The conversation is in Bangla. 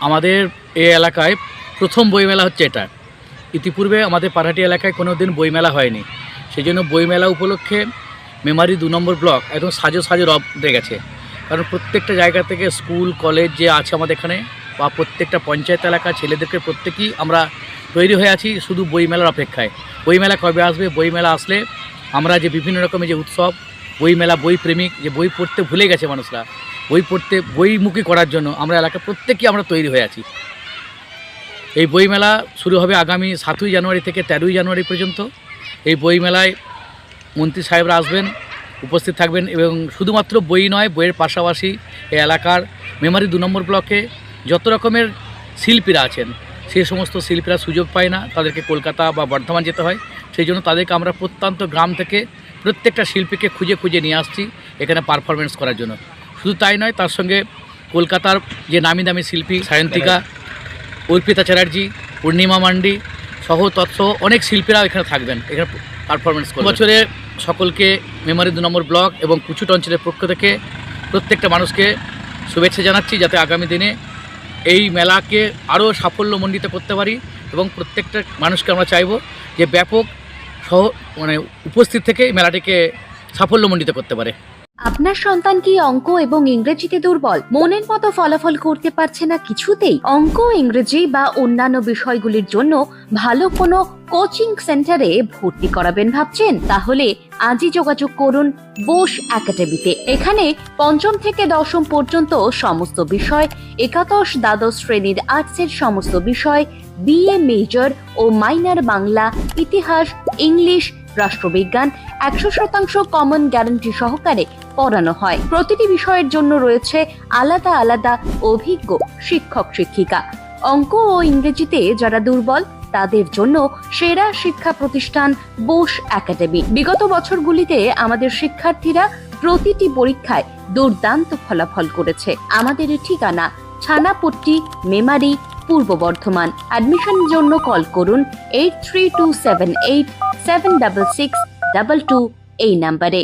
আমাদের এই এলাকায় প্রথম বইমেলা হচ্ছে এটা। ইতিপূর্বে আমাদের পারহাটি এলাকায় কোনো দিন বইমেলা হয়নি। সেই জন্য বইমেলা উপলক্ষে মেমারি 2 নম্বর ব্লক একদম সাজে রব উঠে গেছে। কারণ প্রত্যেকটা জায়গা থেকে স্কুল কলেজ যে আছে আমাদের এখানে বা প্রত্যেকটা পঞ্চায়েত এলাকার ছেলেদেরকে প্রত্যেকেই আমরা তৈরি হয়ে আছি শুধু বইমেলার অপেক্ষায়। বইমেলা কবে আসবে? বইমেলা আসলে আমরা যে বিভিন্ন রকমের যে উৎসব, বইমেলা, বই প্রেমিক, যে বই পড়তে ভুলে গেছে মানুষরা, বইমুখী করার জন্য আমরা এলাকার প্রত্যেকেই আমরা তৈরি হয়ে আছি। এই বইমেলা শুরু হবে আগামী 7ই জানুয়ারি থেকে 13ই জানুয়ারি পর্যন্ত। এই বইমেলায় মন্ত্রী সাহেবরা আসবেন, উপস্থিত থাকবেন এবং শুধুমাত্র বই নয়, বইয়ের পাশাপাশি এই এলাকার মেমারি 2 নম্বর ব্লকে যত রকমের শিল্পীরা আছেন সেই সমস্ত শিল্পীরা সুযোগ পায় না, তাদেরকে কলকাতা বা বর্ধমান যেতে হয়। সেই জন্য তাদেরকে আমরা প্রত্যন্ত গ্রাম থেকে প্রত্যেকটা শিল্পীকে খুঁজে নিয়ে আসছি এখানে পারফরমেন্স করার জন্য। শুধু তাই নয়, তার সঙ্গে কলকাতার যে নামি দামি শিল্পী সায়ন্তিকা, অর্পিতা চ্যাটার্জি, পূর্ণিমা মান্ডি সহ তৎসহ অনেক শিল্পীরা এখানে থাকবেন, এখানে পারফরমেন্স করবেন। বছরে সকলকে মেমারি 2 নম্বর ব্লক এবং কুচুট অঞ্চলের পক্ষ থেকে প্রত্যেকটা মানুষকে শুভেচ্ছা জানাচ্ছি, যাতে আগামী দিনে এই মেলাকে আরও সাফল্যমণ্ডিত করতে পারি এবং প্রত্যেকটা মানুষকে আমরা চাইব যে ব্যাপক উপস্থিত থেকে এই মেলাটিকে সাফল্যমণ্ডিত করতে পারে। আপনার সন্তান কি অঙ্ক এবং ইংরেজিতে দুর্বল? মনের মতো ফলাফল করতে পারছে না কিছুতেই? অঙ্ক, ইংরেজি বা অন্যান্য বিষয়গুলির জন্য ভালো কোনো কোচিং সেন্টারে ভর্তি করাবেন ভাবছেন? তাহলে আজই যোগাযোগ করুন বোস একাডেমিতে। এখানে 5ম থেকে 10ম পর্যন্ত সমস্ত বিষয়, একাদশ দ্বাদশ শ্রেণীর আর্টসের সমস্ত বিষয়, বিএ মেজর ও মাইনর বাংলা, ইতিহাস, ইংলিশ, রাষ্ট্রবিজ্ঞান 100% কমন গ্যারান্টি সহকারে পড়ানো হয়। প্রতিটি বিষয়ের জন্য রয়েছে আলাদা আলাদা অভিজ্ঞ শিক্ষক শিক্ষিকা। অঙ্ক ও ইংরেজিতে যারা দুর্বল তাদের জন্য সেরা শিক্ষা প্রতিষ্ঠান বোস একাডেমি। বিগত বছরগুলিতে আমাদের শিক্ষার্থীরা প্রতিটি পরীক্ষায় দুর্দান্ত ফলাফল করেছে। আমাদের ঠিকানা ছানাপট্টি, মেমারি, পূর্ব বর্ধমান। অ্যাডমিশনের জন্য কল করুন 8327876622 এই নাম্বারে।